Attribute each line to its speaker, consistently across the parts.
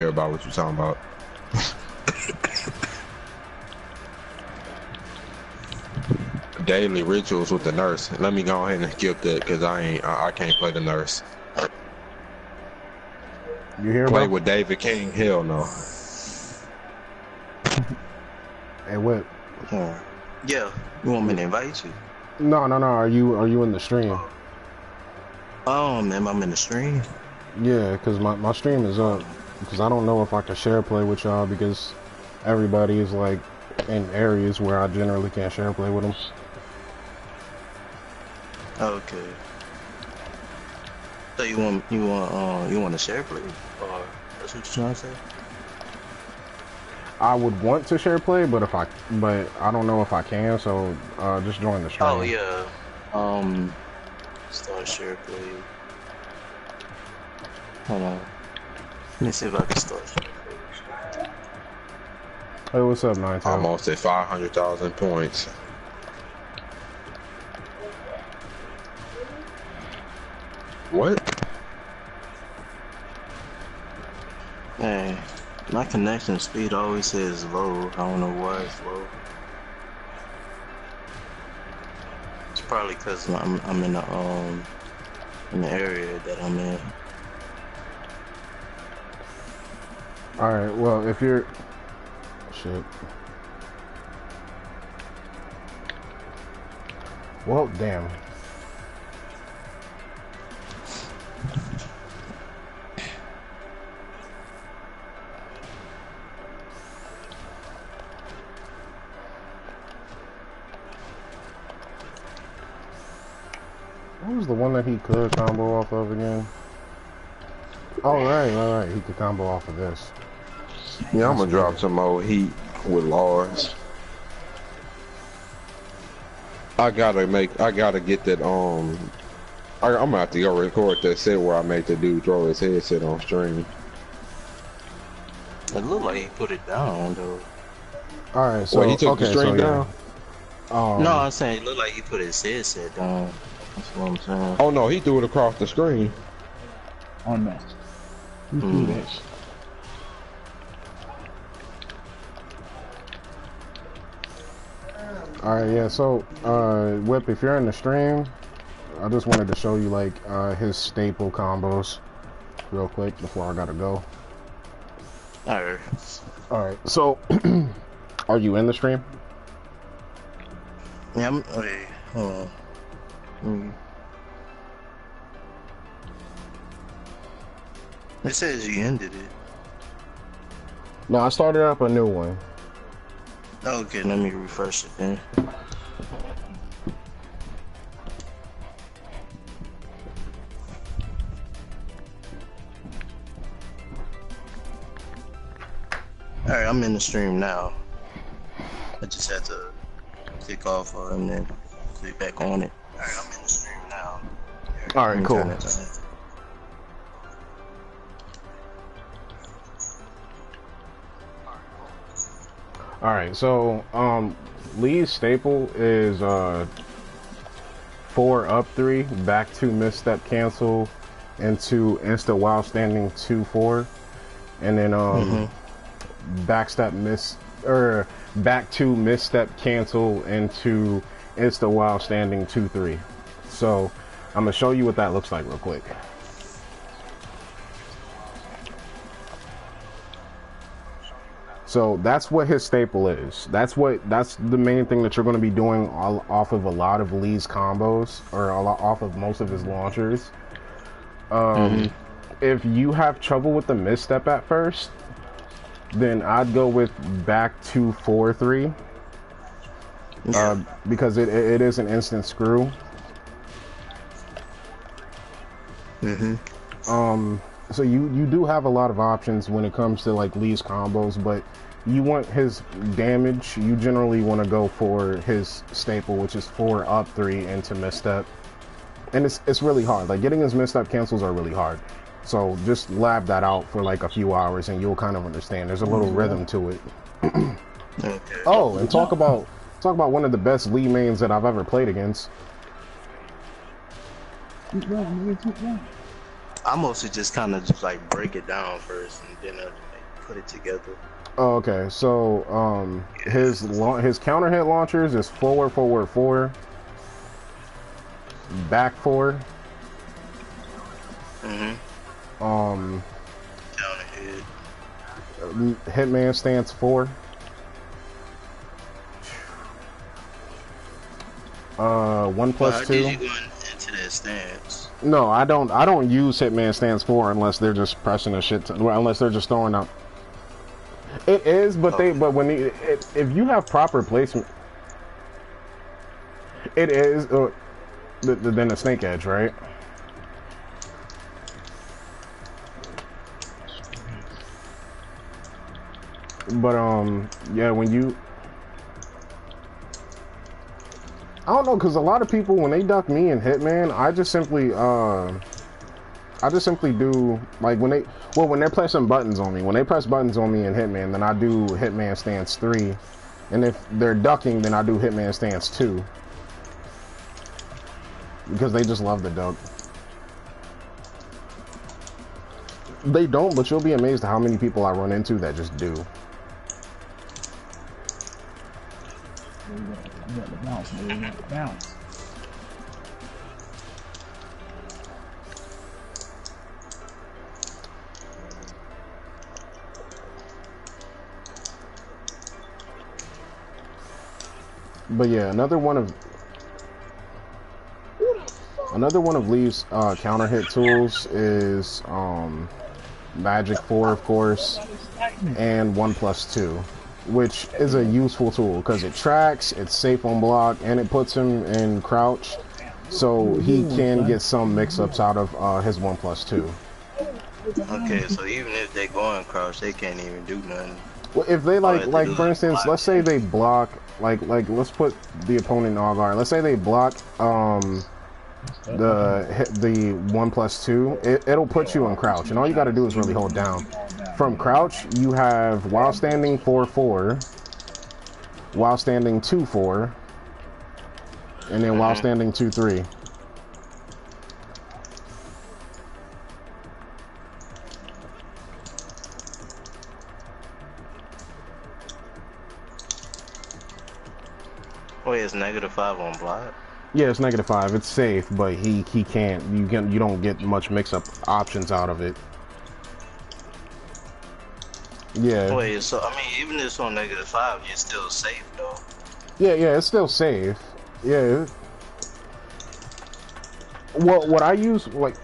Speaker 1: care about what you're talking about. Daily rituals with the nurse. Let me go ahead and skip that because I can't play the nurse.
Speaker 2: You here,
Speaker 1: Play
Speaker 2: bro?
Speaker 1: with David King? Hell no.
Speaker 2: Hey, what?
Speaker 3: Yeah, you want me to invite you?
Speaker 2: No. Are you in the stream?
Speaker 3: Oh man, I'm in the stream.
Speaker 2: Yeah, cause my stream is up. Because I don't know if I can share play with y'all because everybody is like in areas where I generally can't share play with them.
Speaker 3: Okay. So you want to share, please? Or that's what you're trying to say?
Speaker 2: I would want to share play, but I don't know if I can. So just join the stream.
Speaker 3: Oh yeah. Start share, please. Hold on. Let me see if I can start share.
Speaker 2: Hey, what's up, Nine Tail?
Speaker 1: Almost at 500,000 points. What?
Speaker 3: Hey, my connection speed always says low. I don't know why it's low. It's probably because I'm in the area that I'm in.
Speaker 2: All right. Well, if you're shit. Well, damn. What was the one that he could combo off of again? Oh, right. He could combo off of this.
Speaker 1: Yeah, I'm gonna drop some more heat with Lars. I gotta get that I'm gonna have to go record that set where I make the dude throw his headset on stream.
Speaker 3: It looked like he put it down though.
Speaker 2: All right, so
Speaker 1: Wait, he took the stream down?
Speaker 3: No, I'm saying it looked like he put his headset down. That's what I'm saying.
Speaker 1: Oh no, he threw it across the screen.
Speaker 4: On that. You do that.
Speaker 2: Alright, yeah, so, Whip, if you're in the stream, I just wanted to show you, like, his staple combos real quick before I gotta go.
Speaker 3: Alright.
Speaker 2: Alright, so, are you in the stream?
Speaker 3: Yeah, wait, hold on. It says you ended it.
Speaker 2: No, I started up a new one.
Speaker 3: Okay, let me refresh it then. Alright, I'm in the stream now. I just had to click off and then click back on it. Alright, I'm in the stream now.
Speaker 2: Alright, cool. Alright, so, Lee's staple is, 4 up 3, back 2 misstep cancel, into insta while standing 2-4, and then, back 2 misstep cancel into insta while standing 2-3. So, I'm gonna show you what that looks like real quick. So that's what his staple is. That's the main thing that you're going to be doing off of a lot of Lee's combos, or off of most of his launchers. If you have trouble with the misstep at first, then I'd go with back 2-4-3, because it is an instant screw. So you do have a lot of options when it comes to like Lee's combos, but you want his damage, you generally want to go for his staple, which is 4 up 3 into misstep. And it's really hard. Like, getting his misstep cancels are really hard. So just lab that out for like a few hours and you'll kind of understand. There's a little rhythm to it.
Speaker 3: Okay.
Speaker 2: Oh, and talk about one of the best Lee mains that I've ever played against.
Speaker 3: I mostly just kind of just like break it down first, and then put it together.
Speaker 2: Oh, okay. So, his counter hit launchers is forward, forward, 4, back 4.
Speaker 3: Counter hit.
Speaker 2: Hitman stance 4. 1+2.
Speaker 3: Did you go into that stance?
Speaker 2: No, I don't use Hitman stance 4 unless they're just pressing a shit. Unless they're just throwing out. It is, but if you have proper placement, it is. Then the snake edge, right? But yeah, when you, I don't know, because a lot of people, when they duck me in Hitman, I just simply do, like, when they're pressing buttons on me, when they press buttons on me in Hitman, then I do Hitman stance 3, and if they're ducking, then I do Hitman stance 2, because they just love the duck. They don't, but you'll be amazed at how many people I run into that just do.
Speaker 4: You got the bounce, man. You got the bounce.
Speaker 2: But yeah, another one of Lee's counter hit tools is Magic 4, of course, and 1+2, which is a useful tool because it tracks, it's safe on block, and it puts him in crouch, so he can get some mix-ups out of his 1+2.
Speaker 3: Okay, so even if they go in crouch, they can't even do nothing.
Speaker 2: Well, if they like for instance, let's say they block, like let's put the opponent in all guard. Let's say they block the 1+2, it'll put you in crouch, and all you got to do is really hold down. From crouch, you have while standing 4-4, while standing 2-4, and then while standing 2-3.
Speaker 3: Wait, it's -5 on block?
Speaker 2: Yeah, it's -5. It's safe, but he can't. You don't get much mix-up options out of it. Yeah.
Speaker 3: Wait, so I mean, even if it's on -5, you're still safe though.
Speaker 2: Yeah, it's still safe. Yeah. Well, what I use, like,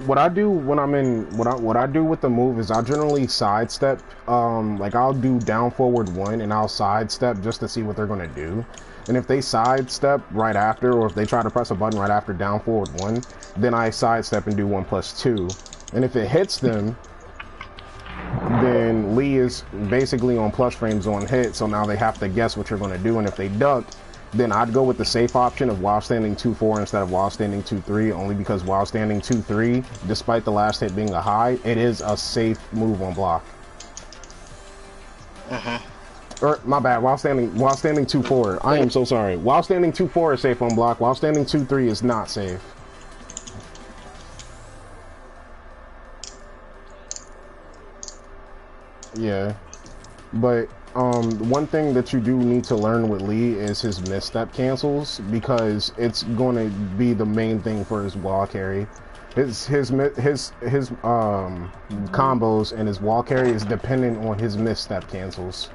Speaker 2: what I do when I'm in, what I do with the move is I generally sidestep. Like I'll do down forward 1 and I'll sidestep just to see what they're gonna do. And if they sidestep right after, or if they try to press a button right after down forward 1, then I sidestep and do 1+2. And if it hits them, then Lee is basically on plus frames on hit, so now they have to guess what you're going to do. And if they duck, then I'd go with the safe option of while standing 2-4 instead of while standing 2-3, only because while standing 2-3, despite the last hit being a high, it is a safe move on block. Or, my bad, while standing 2-4. I am so sorry. While standing 2-4 is safe on block. While standing 2-3 is not safe. Yeah. But, one thing that you do need to learn with Lee is his misstep cancels, because it's going to be the main thing for his wall carry. His combos and his wall carry is dependent on his misstep cancels.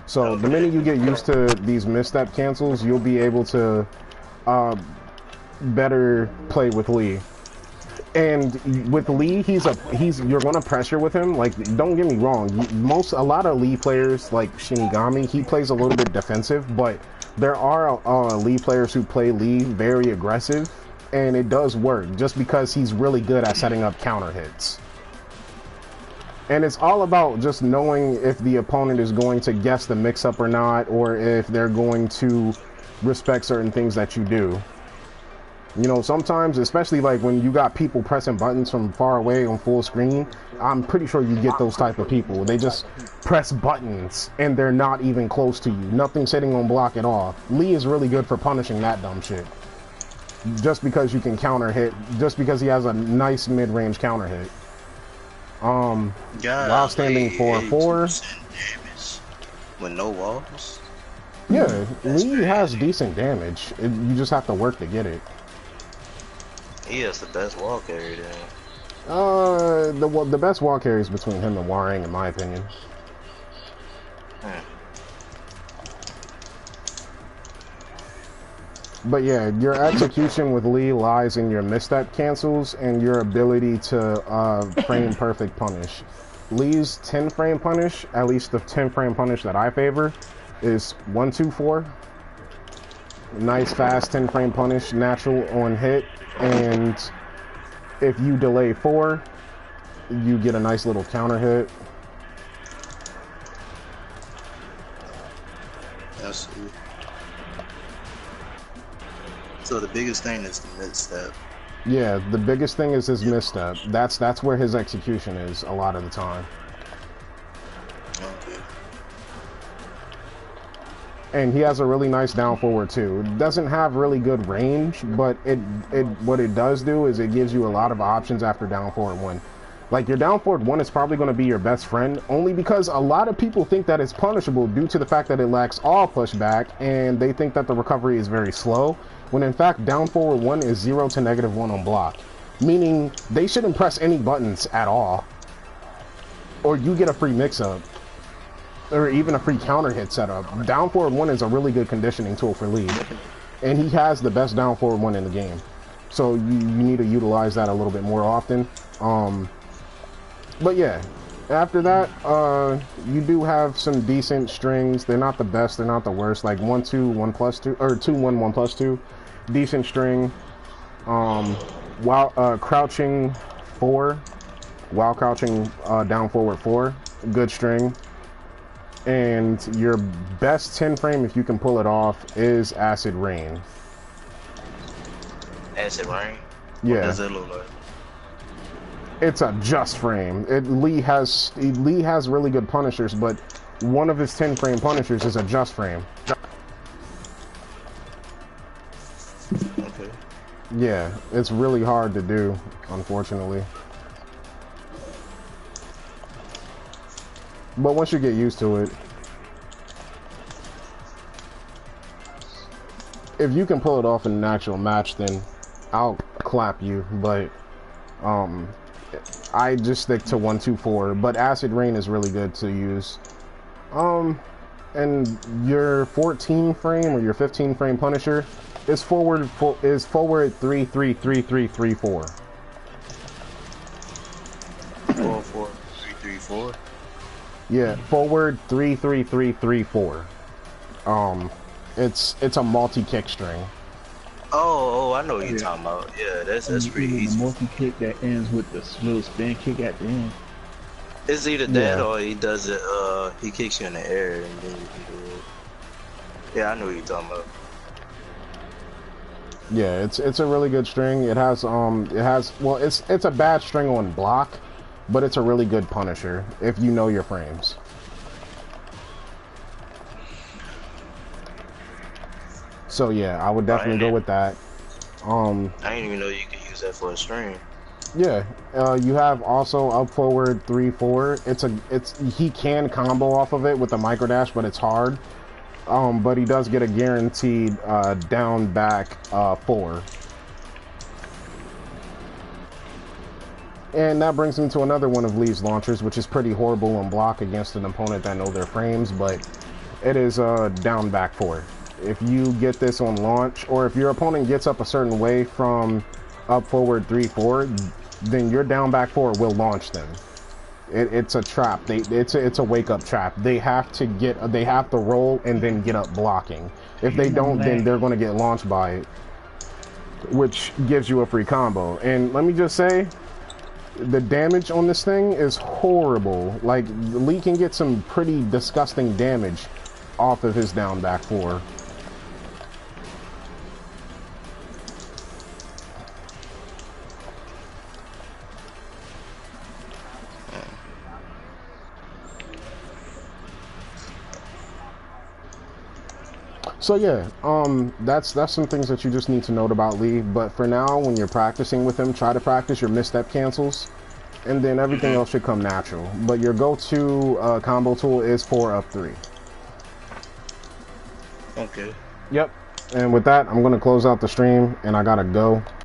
Speaker 2: So the minute you get used to these misstep cancels, you'll be able to better play with Lee. And with Lee, you're gonna pressure with him. Like, don't get me wrong, a lot of Lee players, like Shinigami, he plays a little bit defensive, but there are Lee players who play Lee very aggressive, and it does work just because he's really good at setting up counter hits. And it's all about just knowing if the opponent is going to guess the mix-up or not, or if they're going to respect certain things that you do. You know, sometimes, especially like when you got people pressing buttons from far away on full screen, I'm pretty sure you get those type of people. They just press buttons and they're not even close to you. Nothing sitting on block at all. Lee is really good for punishing that dumb shit. Just because you can counter hit, just because he has a nice mid-range counter hit.
Speaker 3: God,
Speaker 2: while standing
Speaker 3: Lee,
Speaker 2: for 4.
Speaker 3: 82% damage with no walls.
Speaker 2: Yeah,
Speaker 3: That's
Speaker 2: Lee has
Speaker 3: crazy.
Speaker 2: decent damage. You just have to work to get it.
Speaker 3: He has the best wall carry then.
Speaker 2: The best wall carries between him and Warang, in my opinion.
Speaker 3: Hmm.
Speaker 2: But yeah, your execution with Lee lies in your misstep cancels and your ability to frame perfect punish. Lee's 10 frame punish, at least the 10 frame punish that I favor, is 1-2-4. Nice fast 10 frame punish, natural on hit, and if you delay 4, you get a nice little counter hit.
Speaker 3: That's it. So the biggest thing is the misstep.
Speaker 2: Yeah, the biggest thing is his misstep. That's where his execution is a lot of the time.
Speaker 3: Okay.
Speaker 2: And he has a really nice down forward too. It doesn't have really good range, but what it does do is it gives you a lot of options after down forward 1. Like your down forward 1 is probably going to be your best friend, only because a lot of people think that it's punishable due to the fact that it lacks all pushback, and they think that the recovery is very slow, when in fact down forward 1 is 0 to -1 on block. Meaning they shouldn't press any buttons at all, or you get a free mix-up, or even a free counter hit setup. Down forward 1 is a really good conditioning tool for Lee, and he has the best down forward 1 in the game. So you need to utilize that a little bit more often. But yeah, after that, you do have some decent strings. They're not the best, they're not the worst. Like 1-2, 1+2, or 2-1, 1+2. Decent string. While crouching 4, while crouching down forward 4, good string. And your best 10 frame, if you can pull it off, is Acid Rain.
Speaker 3: Acid Rain?
Speaker 2: Yeah.
Speaker 3: What does it look like?
Speaker 2: It's a just frame. Lee has really good punishers, but one of his 10 frame punishers is a just frame.
Speaker 3: Okay.
Speaker 2: Yeah, it's really hard to do, unfortunately. But once you get used to it, if you can pull it off in an actual match, then I'll clap you. But I just stick to 1-2-4. But Acid Rain is really good to use. And your 14 frame or your 15 frame Punisher is forward 3-3-3-3-3-4.
Speaker 3: 4-4-3-3-4.
Speaker 2: Yeah, forward 3-3-3-3-4. It's a multi-kick string.
Speaker 3: Oh, I know what you're talking about. Yeah, that's pretty
Speaker 4: The
Speaker 3: easy.
Speaker 4: multi kick that ends with the little spin kick at the end.
Speaker 3: It's either that
Speaker 2: Yeah.
Speaker 3: or he does it. He kicks you in the air and then you can do it. Yeah, I know what you're talking about.
Speaker 2: Yeah, it's a really good string. It's a bad string on block, but it's a really good punisher if you know your frames. So yeah, I would definitely go with that.
Speaker 3: I didn't even know you could use that for a string.
Speaker 2: Yeah, you have also up forward 3-4. He can combo off of it with the micro dash, but it's hard. But he does get a guaranteed down back 4. And that brings me to another one of Lee's launchers, which is pretty horrible on block against an opponent that know their frames, but it is down back 4. If you get this on launch, or if your opponent gets up a certain way from up forward 3-4, then your down back 4 will launch them. It's a trap. It's a wake up trap. They have to roll and then get up blocking. If they don't, then they're going to get launched by it, which gives you a free combo. And let me just say, the damage on this thing is horrible. Like, Lee can get some pretty disgusting damage off of his down back 4. So yeah, that's some things that you just need to note about Lee. But for now, when you're practicing with him, try to practice your misstep cancels and then everything else should come natural. But your go-to combo tool is 4 up 3.
Speaker 3: Okay.
Speaker 2: Yep. And with that, I'm gonna close out the stream, and I gotta go.